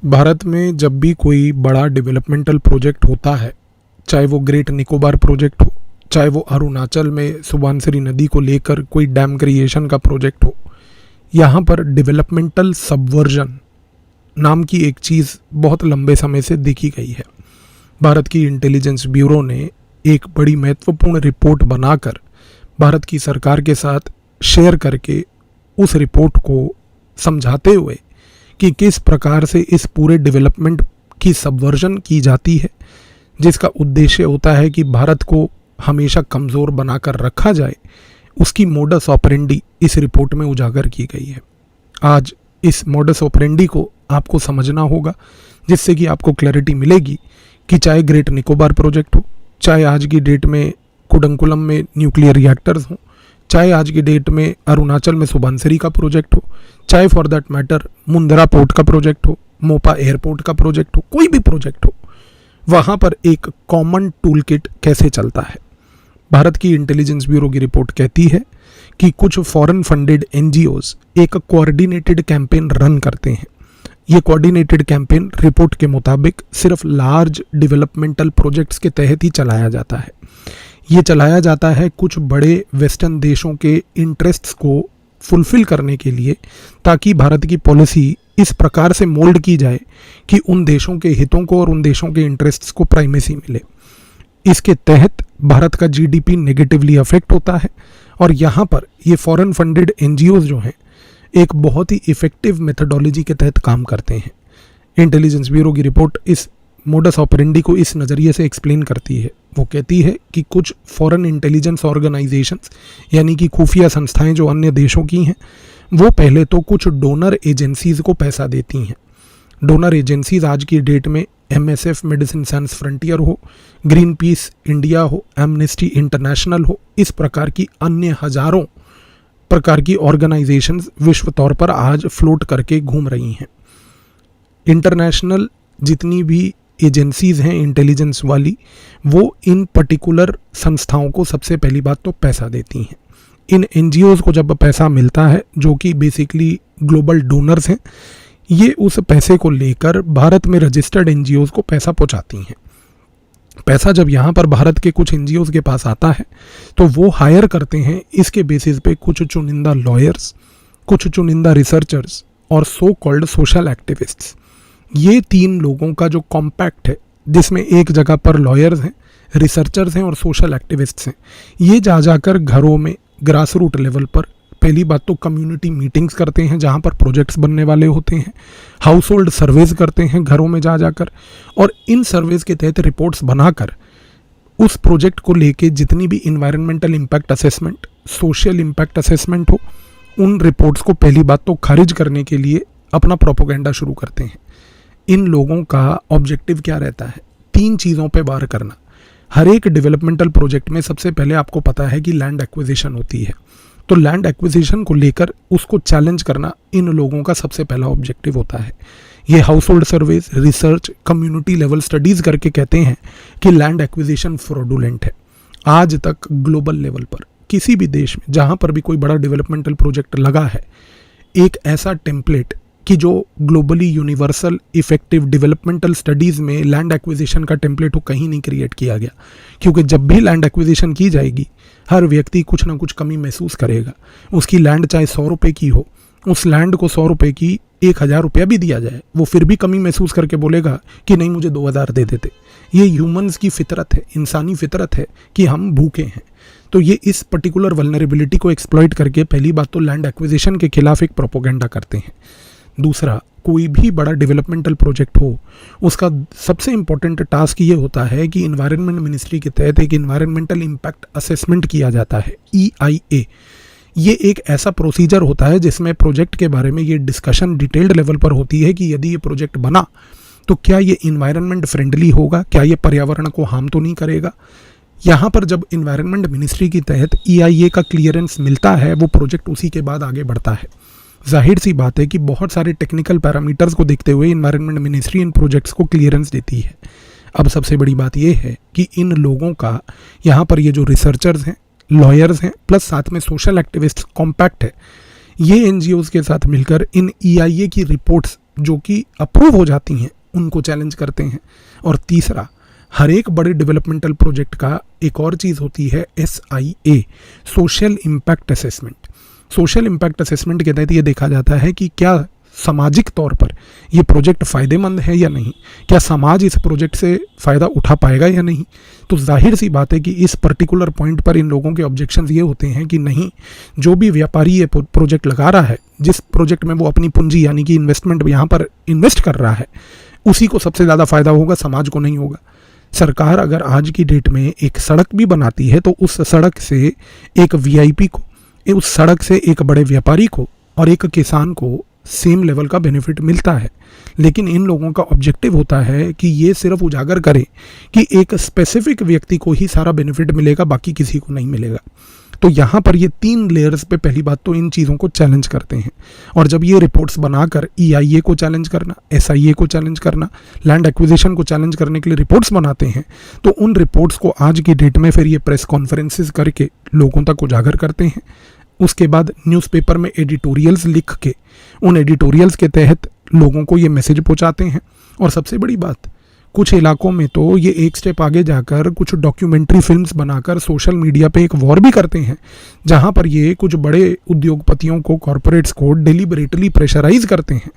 भारत में जब भी कोई बड़ा डेवलपमेंटल प्रोजेक्ट होता है, चाहे वो ग्रेट निकोबार प्रोजेक्ट हो, चाहे वो अरुणाचल में सुबनसिरी नदी को लेकर कोई डैम क्रिएशन का प्रोजेक्ट हो, यहाँ पर डेवलपमेंटल सबवर्जन नाम की एक चीज़ बहुत लंबे समय से देखी गई है। भारत की इंटेलिजेंस ब्यूरो ने एक बड़ी महत्वपूर्ण रिपोर्ट बनाकर भारत की सरकार के साथ शेयर करके उस रिपोर्ट को समझाते हुए कि किस प्रकार से इस पूरे डेवलपमेंट की सबवर्जन की जाती है, जिसका उद्देश्य होता है कि भारत को हमेशा कमज़ोर बनाकर रखा जाए, उसकी मोडस ऑपरेंडी इस रिपोर्ट में उजागर की गई है। आज इस मोडस ऑपरेंडी को आपको समझना होगा, जिससे कि आपको क्लैरिटी मिलेगी कि चाहे ग्रेट निकोबार प्रोजेक्ट हो, चाहे आज की डेट में कुडंकुलम में न्यूक्लियर रिएक्टर्स हों, चाहे आज की डेट में अरुणाचल में सुबनसिरी का प्रोजेक्ट हो, चाहे for that matter Mundra port का प्रोजेक्ट हो, मोपा एयरपोर्ट का प्रोजेक्ट हो, कोई भी प्रोजेक्ट हो, वहाँ पर एक कॉमन टूल किट कैसे चलता है। भारत की इंटेलिजेंस ब्यूरो की रिपोर्ट कहती है कि कुछ फॉरेन फंडेड एनजीओज एक कोऑर्डिनेटेड कैंपेन रन करते हैं। ये कोऑर्डिनेटेड कैंपेन रिपोर्ट के मुताबिक सिर्फ लार्ज डेवलपमेंटल प्रोजेक्ट्स के तहत ही चलाया जाता है। ये चलाया जाता है कुछ बड़े वेस्टर्न देशों के इंटरेस्ट्स को फुलफिल करने के लिए, ताकि भारत की पॉलिसी इस प्रकार से मोल्ड की जाए कि उन देशों के हितों को और उन देशों के इंटरेस्ट्स को प्राइमेसी मिले। इसके तहत भारत का जीडीपी नेगेटिवली अफेक्ट होता है, और यहाँ पर ये फॉरेन फंडेड एनजीओज जो हैं एक बहुत ही इफ़ेक्टिव मेथडोलॉजी के तहत काम करते हैं। इंटेलिजेंस ब्यूरो की रिपोर्ट इस मोडस ऑपरेंडी को इस नज़रिए से एक्सप्लेन करती है। वो कहती है कि कुछ फॉरेन इंटेलिजेंस ऑर्गेनाइजेशंस यानी कि खुफिया संस्थाएं जो अन्य देशों की हैं, वो पहले तो कुछ डोनर एजेंसीज़ को पैसा देती हैं। डोनर एजेंसीज आज की डेट में MSF मेडिसिन सैंस फ्रंटियर हो, ग्रीन पीस इंडिया हो, एमनेस्टी इंटरनेशनल हो, इस प्रकार की अन्य हजारों प्रकार की ऑर्गेनाइजेशंस विश्व तौर पर आज फ्लोट करके घूम रही हैं। इंटरनेशनल जितनी भी एजेंसीज़ हैं इंटेलिजेंस वाली, वो इन पर्टिकुलर संस्थाओं को सबसे पहली बात तो पैसा देती हैं। इन NGOs को जब पैसा मिलता है, जो कि बेसिकली ग्लोबल डोनर्स हैं, ये उस पैसे को लेकर भारत में रजिस्टर्ड NGOs को पैसा पहुंचाती हैं। पैसा जब यहाँ पर भारत के कुछ NGOs के पास आता है, तो वो हायर करते हैं इसके बेसिस पे कुछ चुनिंदा लॉयर्स, कुछ चुनिंदा रिसर्चर्स और सो कॉल्ड सोशल एक्टिविस्ट्स। ये तीन लोगों का जो कॉम्पैक्ट है, जिसमें एक जगह पर लॉयर्स हैं, रिसर्चर्स हैं और सोशल एक्टिविस्ट्स हैं, ये जाकर घरों में ग्रास रूट लेवल पर पहली बात तो कम्युनिटी मीटिंग्स करते हैं जहाँ पर प्रोजेक्ट्स बनने वाले होते हैं, हाउस होल्ड सर्वेज करते हैं घरों में जाकर, और इन सर्वेज के तहत रिपोर्ट्स बनाकर उस प्रोजेक्ट को लेके जितनी भी environmental impact assessment, social impact assessment हो, उन रिपोर्ट्स को पहली बात तो खारिज करने के लिए अपना प्रोपोगेंडा शुरू करते हैं। इन लोगों का ऑब्जेक्टिव क्या रहता है? 3 चीज़ों पे वार करना। हर एक डेवलपमेंटल प्रोजेक्ट में सबसे पहले आपको पता है कि लैंड एक्विजिशन होती है, तो लैंड एक्विजिशन को लेकर उसको चैलेंज करना इन लोगों का सबसे पहला ऑब्जेक्टिव होता है। ये house hold surveys, research, community level studies करके कहते हैं कि लैंड एक्विजिशन फ्रॉडुलेंट है। आज तक ग्लोबल लेवल पर किसी भी देश में जहाँ पर भी कोई बड़ा डेवलपमेंटल प्रोजेक्ट लगा है, एक ऐसा टेम्पलेट कि जो globally universal effective developmental studies में लैंड एक्विजिशन का टेम्पलेट हो, कहीं नहीं क्रिएट किया गया। क्योंकि जब भी लैंड एक्विजिशन की जाएगी, हर व्यक्ति कुछ ना कुछ कमी महसूस करेगा। उसकी लैंड चाहे 100 रुपये की हो, उस लैंड को 100 रुपये की 1000 रुपया भी दिया जाए, वो फिर भी कमी महसूस करके बोलेगा कि नहीं, मुझे 2000 दे देते। ये ह्यूमंस की फितरत है, इंसानी फितरत है कि हम भूखे हैं। तो ये इस पर्टिकुलर वल्नरेबिलिटी को एक्सप्लॉइट करके पहली बात तो लैंड एक्विजिशन के खिलाफ एक प्रोपोगेंडा करते हैं। दूसरा, कोई भी बड़ा डेवलपमेंटल प्रोजेक्ट हो, उसका सबसे इम्पोर्टेंट टास्क ये होता है कि इन्वायरमेंट मिनिस्ट्री के तहत एक इन्वायरमेंटल इम्पैक्ट असेसमेंट किया जाता है, EIA। ये एक ऐसा प्रोसीजर होता है जिसमें प्रोजेक्ट के बारे में ये डिस्कशन डिटेल्ड लेवल पर होती है कि यदि ये प्रोजेक्ट बना तो क्या ये इन्वायरमेंट फ्रेंडली होगा, क्या ये पर्यावरण को हार्म तो नहीं करेगा। यहाँ पर जब इन्वायरमेंट मिनिस्ट्री के तहत EIA का क्लियरेंस मिलता है, वो प्रोजेक्ट उसी के बाद आगे बढ़ता है। जाहिर सी बात है कि बहुत सारे टेक्निकल पैरामीटर्स को देखते हुए इन्वायरमेंट मिनिस्ट्री इन प्रोजेक्ट्स को क्लियरेंस देती है। अब सबसे बड़ी बात यह है कि इन लोगों का यहाँ पर ये जो रिसर्चर्स हैं, लॉयर्स हैं, प्लस साथ में सोशल एक्टिविस्ट कॉम्पैक्ट है, ये NGOs के साथ मिलकर इन EIA की रिपोर्ट्स जो कि अप्रूव हो जाती हैं उनको चैलेंज करते हैं। और तीसरा, हर एक बड़े डेवलपमेंटल प्रोजेक्ट का एक और चीज़ होती है SIA, social impact assessment. Social impact assessment के तहत ये देखा जाता है कि क्या सामाजिक तौर पर ये प्रोजेक्ट फ़ायदेमंद है या नहीं, क्या समाज इस प्रोजेक्ट से फ़ायदा उठा पाएगा या नहीं। तो जाहिर सी बात है कि इस पर्टिकुलर पॉइंट पर इन लोगों के ऑब्जेक्शंस ये होते हैं कि नहीं, जो भी व्यापारी ये प्रोजेक्ट लगा रहा है, जिस प्रोजेक्ट में वो अपनी पूंजी यानी कि इन्वेस्टमेंट यहाँ पर इन्वेस्ट कर रहा है, उसी को सबसे ज़्यादा फ़ायदा होगा, समाज को नहीं होगा। सरकार अगर आज की डेट में एक सड़क भी बनाती है तो उस सड़क से एक VIP को, उस सड़क से एक बड़े व्यापारी को और एक किसान को सेम लेवल का बेनिफिट मिलता है। लेकिन इन लोगों का ऑब्जेक्टिव होता है कि ये सिर्फ उजागर करें कि एक स्पेसिफिक व्यक्ति को ही सारा बेनिफिट मिलेगा, बाकी किसी को नहीं मिलेगा। तो यहाँ पर ये 3 लेयर्स पे पहली बात तो इन चीज़ों को चैलेंज करते हैं। और जब ये रिपोर्ट्स बनाकर EIA को चैलेंज करना, SIA को चैलेंज करना, लैंड एक्विजिशन को चैलेंज करने के लिए रिपोर्ट्स बनाते हैं, तो उन रिपोर्ट्स को आज की डेट में फिर ये प्रेस कॉन्फ्रेंसेस करके लोगों तक उजागर करते हैं। उसके बाद न्यूज़पेपर में एडिटोरियल्स लिख के उन एडिटोरियल्स के तहत लोगों को ये मैसेज पहुंचाते हैं। और सबसे बड़ी बात, कुछ इलाकों में तो ये एक स्टेप आगे जाकर कुछ डॉक्यूमेंट्री फिल्म्स बनाकर सोशल मीडिया पे एक वॉर भी करते हैं, जहां पर ये कुछ बड़े उद्योगपतियों को, कॉरपोरेट्स को डेलिबरेटली प्रेशराइज करते हैं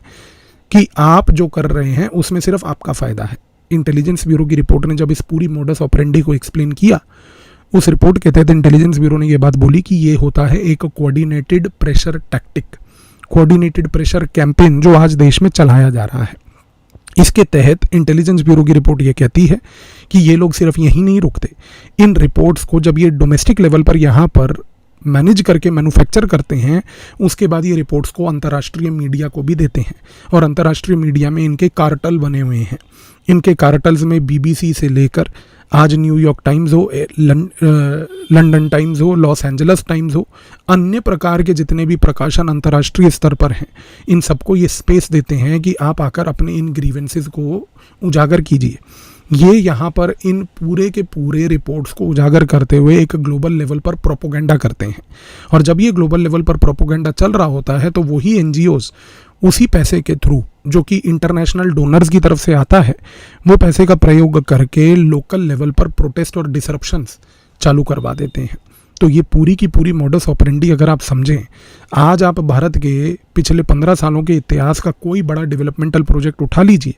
कि आप जो कर रहे हैं उसमें सिर्फ आपका फ़ायदा है। इंटेलिजेंस ब्यूरो की रिपोर्ट ने जब इस पूरी मोडस ऑपरेंडी को एक्सप्लेन किया, उस रिपोर्ट के तहत इंटेलिजेंस ब्यूरो ने यह बात बोली कि ये होता है एक coordinated pressure tactic, coordinated pressure campaign जो आज देश में चलाया जा रहा है। इसके तहत इंटेलिजेंस ब्यूरो की रिपोर्ट ये कहती है कि ये लोग सिर्फ यहीं नहीं रुकते, इन रिपोर्ट्स को जब ये डोमेस्टिक लेवल पर यहाँ पर मैनेज करके मैन्युफैक्चर करते हैं, उसके बाद ये रिपोर्ट्स को अंतर्राष्ट्रीय मीडिया को भी देते हैं। और अंतर्राष्ट्रीय मीडिया में इनके कार्टल बने हुए हैं। इनके कार्टल्स में BBC से लेकर आज न्यूयॉर्क टाइम्स हो, लंदन टाइम्स हो, लॉस एंजल्स टाइम्स हो, अन्य प्रकार के जितने भी प्रकाशन अंतर्राष्ट्रीय स्तर पर हैं, इन सबको ये स्पेस देते हैं कि आप आकर अपने इन ग्रीवेंसेस को उजागर कीजिए। ये यहाँ पर इन पूरे के पूरे रिपोर्ट्स को उजागर करते हुए एक ग्लोबल लेवल पर प्रोपोगेंडा करते हैं। और जब ये ग्लोबल लेवल पर प्रोपोगेंडा चल रहा होता है तो वही NGOs उसी पैसे के थ्रू, जो कि इंटरनेशनल डोनर्स की तरफ से आता है, वो पैसे का प्रयोग करके लोकल लेवल पर प्रोटेस्ट और डिसरप्शंस चालू करवा देते हैं। तो ये पूरी की पूरी मोडस ऑपरेंडी अगर आप समझें, आज आप भारत के पिछले 15 सालों के इतिहास का कोई बड़ा डेवलपमेंटल प्रोजेक्ट उठा लीजिए,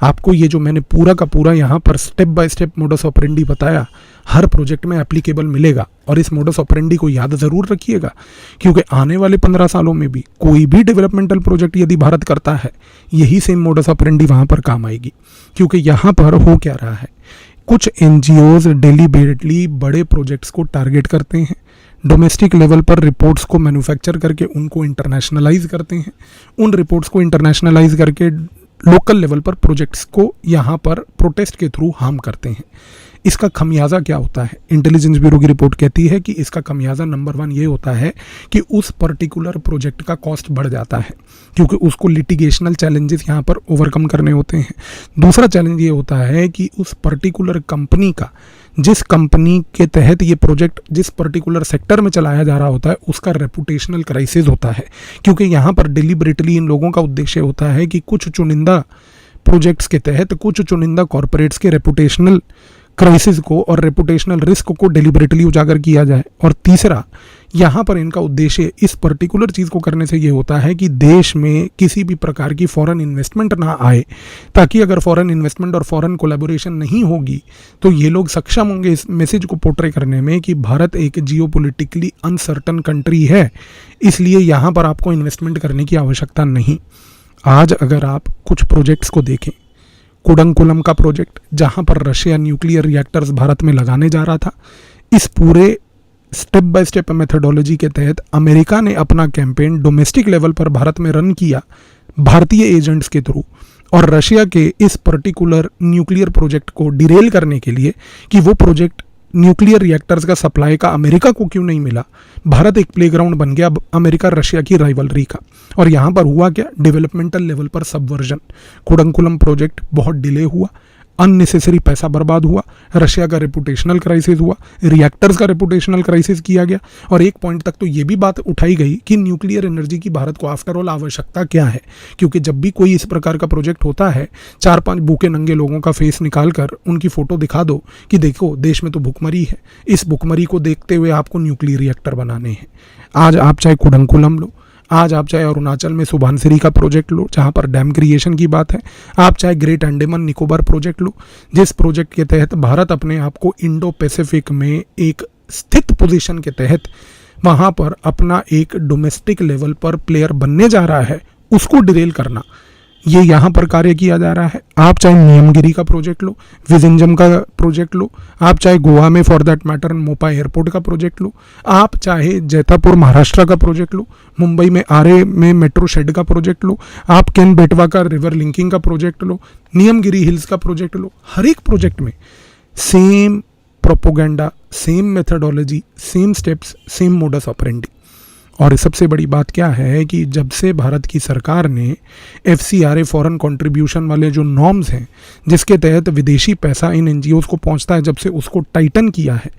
आपको ये जो मैंने पूरा का पूरा यहाँ पर step by step modus operandi बताया, हर प्रोजेक्ट में एप्लीकेबल मिलेगा। और इस मोडस ऑपरेंडी को याद ज़रूर रखिएगा, क्योंकि आने वाले 15 सालों में भी कोई भी डेवलपमेंटल प्रोजेक्ट यदि भारत करता है, यही सेम मोडस ऑपरेंडी वहाँ पर काम आएगी। क्योंकि यहाँ पर हो क्या रहा है, कुछ NGOs डेलिबरेटली बड़े प्रोजेक्ट्स को टारगेट करते हैं, डोमेस्टिक लेवल पर रिपोर्ट्स को मैन्युफैक्चर करके उनको इंटरनेशनलाइज करते हैं, उन रिपोर्ट्स को इंटरनेशनलाइज करके लोकल लेवल पर प्रोजेक्ट्स को यहाँ पर प्रोटेस्ट के थ्रू हार्म करते हैं। इसका खमियाजा क्या होता है? इंटेलिजेंस ब्यूरो की रिपोर्ट कहती है कि इसका खमियाजा नंबर 1 ये होता है कि उस पर्टिकुलर प्रोजेक्ट का कॉस्ट बढ़ जाता है, क्योंकि उसको लिटिगेशनल चैलेंजेस यहाँ पर ओवरकम करने होते हैं। दूसरा चैलेंज ये होता है कि उस पर्टिकुलर कंपनी का, जिस कंपनी के तहत ये प्रोजेक्ट जिस पर्टिकुलर सेक्टर में चलाया जा रहा होता है, उसका रेपुटेशनल क्राइसिस होता है। क्योंकि यहाँ पर डिलिबरेटली इन लोगों का उद्देश्य होता है कि कुछ चुनिंदा प्रोजेक्ट्स के तहत कुछ चुनिंदा कॉरपोरेट्स के रेपुटेशनल क्राइसिस को और रेपुटेशनल रिस्क को डेलिबरेटली उजागर किया जाए। और तीसरा, यहाँ पर इनका उद्देश्य इस पर्टिकुलर चीज़ को करने से ये होता है कि देश में किसी भी प्रकार की फॉरेन इन्वेस्टमेंट ना आए, ताकि अगर फॉरेन इन्वेस्टमेंट और फॉरेन कोलैबोरेशन नहीं होगी तो ये लोग सक्षम होंगे इस मैसेज को पोर्ट्रे करने में कि भारत एक जियोपॉलिटिकली अनसर्टन कंट्री है, इसलिए यहाँ पर आपको इन्वेस्टमेंट करने की आवश्यकता नहीं। आज अगर आप कुछ प्रोजेक्ट्स को देखें, कुडंकुलम का प्रोजेक्ट जहां पर रशिया न्यूक्लियर रिएक्टर्स भारत में लगाने जा रहा था, इस पूरे स्टेप बाय स्टेप मेथडोलॉजी के तहत अमेरिका ने अपना कैंपेन डोमेस्टिक लेवल पर भारत में रन किया भारतीय एजेंट्स के थ्रू, और रशिया के इस पर्टिकुलर न्यूक्लियर प्रोजेक्ट को डिरेल करने के लिए कि वो प्रोजेक्ट न्यूक्लियर रिएक्टर्स का सप्लाई का अमेरिका को क्यों नहीं मिला, भारत एक प्लेग्राउंड बन गया अमेरिका रशिया की राइवलरी का। और यहाँ पर हुआ क्या, डेवलपमेंटल लेवल पर सबवर्जन। कुडंकुलम प्रोजेक्ट बहुत डिले हुआ, अननेसेसरी पैसा बर्बाद हुआ, रशिया का रेपुटेशनल क्राइसिस हुआ, रिएक्टर्स का रेपुटेशनल क्राइसिस किया गया, और एक पॉइंट तक तो ये भी बात उठाई गई कि न्यूक्लियर एनर्जी की भारत को आफ्टर ऑल आवश्यकता क्या है, क्योंकि जब भी कोई इस प्रकार का प्रोजेक्ट होता है 4-5 भूखे नंगे लोगों का फेस निकाल कर उनकी फ़ोटो दिखा दो कि देखो देश में तो भुखमरी है, इस भुखमरी को देखते हुए आपको न्यूक्लियर रिएक्टर बनाने हैं। आज आप चाहे कुडंकुलम लो, आज आप चाहे अरुणाचल में सुबनसिरी का प्रोजेक्ट लो जहां पर डैम क्रिएशन की बात है, आप चाहे ग्रेट अंडमान निकोबार प्रोजेक्ट लो जिस प्रोजेक्ट के तहत भारत अपने आप को इंडो पैसिफिक में एक स्थित पोजीशन के तहत वहां पर अपना एक डोमेस्टिक लेवल पर प्लेयर बनने जा रहा है, उसको डिरेल करना, ये यहाँ पर कार्य किया जा रहा है। आप चाहे नियमगिरी का प्रोजेक्ट लो, विजिंजम का प्रोजेक्ट लो, आप चाहे गोवा में for that matter Mopa airport का प्रोजेक्ट लो, आप चाहे जैतापुर महाराष्ट्र का प्रोजेक्ट लो, मुंबई में आरे में मेट्रो शेड का प्रोजेक्ट लो, आप केन बेटवा का रिवर लिंकिंग का प्रोजेक्ट लो, नियमगिरी हिल्स का प्रोजेक्ट लो, हर एक प्रोजेक्ट में same propaganda, same methodology, same steps, same modus operandi. और सबसे बड़ी बात क्या है कि जब से भारत की सरकार ने FCRA फॉरेन कंट्रीब्यूशन वाले जो नॉर्म्स हैं जिसके तहत विदेशी पैसा इन NGOs को पहुंचता है, जब से उसको टाइटन किया है,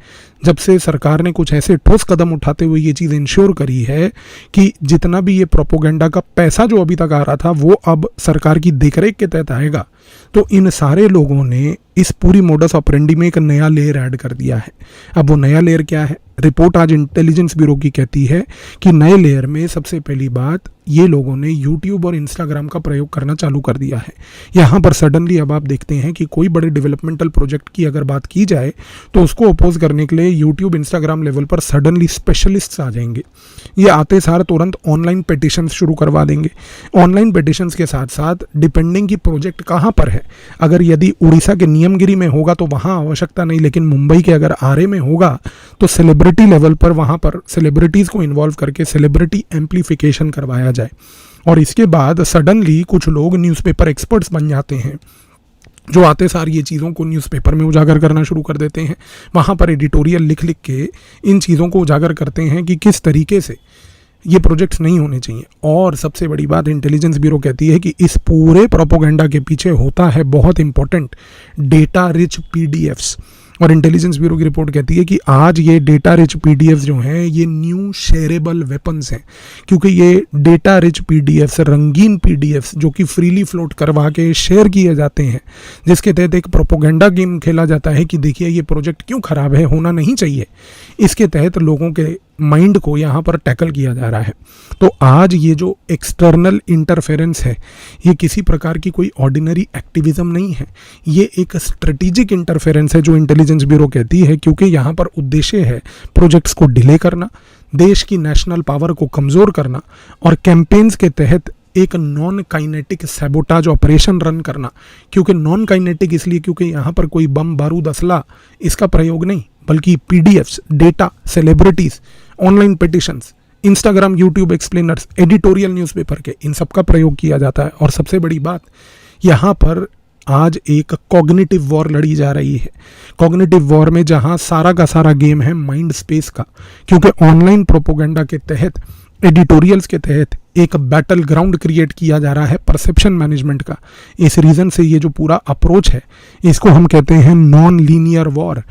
जब से सरकार ने कुछ ऐसे ठोस कदम उठाते हुए ये चीज़ इंश्योर करी है कि जितना भी ये प्रोपोगेंडा का पैसा जो अभी तक आ रहा था वो अब सरकार की देखरेख के तहत आएगा, तो इन सारे लोगों ने इस पूरी मोडस ऑपरेंडी में एक नया लेयर ऐड कर दिया है। अब वो नया लेयर क्या है? रिपोर्ट आज इंटेलिजेंस ब्यूरो की कहती है कि नए लेयर में सबसे पहली बात ये लोगों ने यूट्यूब और इंस्टाग्राम का प्रयोग करना चालू कर दिया है। यहाँ पर सडनली अब आप देखते हैं कि कोई बड़े डेवलपमेंटल प्रोजेक्ट की अगर बात की जाए तो उसको अपोज करने के लिए यूट्यूब इंस्टाग्राम लेवल पर सडनली स्पेशलिस्ट्स आ जाएंगे। ये आते सार तुरंत ऑनलाइन पिटिशंस शुरू करवा देंगे। ऑनलाइन पिटिशंस के साथ साथ डिपेंडिंग की प्रोजेक्ट कहाँ पर है, अगर यदि उड़ीसा के नियमगिरी में होगा तो वहाँ आवश्यकता नहीं, लेकिन मुंबई के अगर आरे में होगा तो सेलिब्रिटी लेवल पर वहाँ पर सेलिब्रिटीज़ को इन्वॉल्व करके सेलिब्रिटी एम्प्लीफिकेशन करवाया जाए। और इसके बाद सडनली कुछ लोग न्यूज़पेपर एक्सपर्ट्स बन जाते हैं जो आते सार ये चीज़ों को न्यूज़पेपर में उजागर करना शुरू कर देते हैं, वहाँ पर एडिटोरियल लिख लिख के इन चीज़ों को उजागर करते हैं कि किस तरीके से ये प्रोजेक्ट्स नहीं होने चाहिए। और सबसे बड़ी बात इंटेलिजेंस ब्यूरो कहती है कि इस पूरे प्रोपोगेंडा के पीछे होता है बहुत इंपॉर्टेंट डेटा रिच PDFs। और इंटेलिजेंस ब्यूरो की रिपोर्ट कहती है कि आज ये डेटा रिच PDFs जो हैं ये न्यू शेयरेबल वेपन्स हैं, क्योंकि ये डेटा रिच PDFs, रंगीन PDFs जो कि फ्रीली फ्लोट करवा के शेयर किए जाते हैं, जिसके तहत एक प्रोपोगेंडा गेम खेला जाता है कि देखिए ये प्रोजेक्ट क्यों ख़राब है, होना नहीं चाहिए, इसके तहत लोगों के माइंड को यहाँ पर टैकल किया जा रहा है। तो आज ये जो एक्सटर्नल इंटरफेरेंस है ये किसी प्रकार की कोई ऑर्डिनरी एक्टिविज्म नहीं है, ये एक स्ट्रेटेजिक इंटरफेरेंस है जो इंटेलिजेंस ब्यूरो कहती है, क्योंकि यहाँ पर उद्देश्य है प्रोजेक्ट्स को डिले करना, देश की नेशनल पावर को कमज़ोर करना और कैंपेन्स के तहत एक non kinetic sabotage operation run करना। क्योंकि नॉन काइनेटिक इसलिए क्योंकि यहाँ पर कोई बम बारूद असला इसका प्रयोग नहीं, बल्कि PDFs, data, celebrities, online petitions, Instagram, YouTube explainers, editorial newspaper के, इन सब का प्रयोग किया जाता है। और सबसे बड़ी बात यहाँ पर आज एक कॉग्निटिव वॉर लड़ी जा रही है। कॉग्निटिव वॉर में जहाँ सारा का सारा गेम है माइंड स्पेस का, क्योंकि ऑनलाइन प्रोपोगेंडा के तहत, एडिटोरियल्स के तहत एक बैटल ग्राउंड क्रिएट किया जा रहा है परसेप्शन मैनेजमेंट का। इस रीज़न से ये जो पूरा अप्रोच है इसको हम कहते हैं नॉन लीनियर वॉर।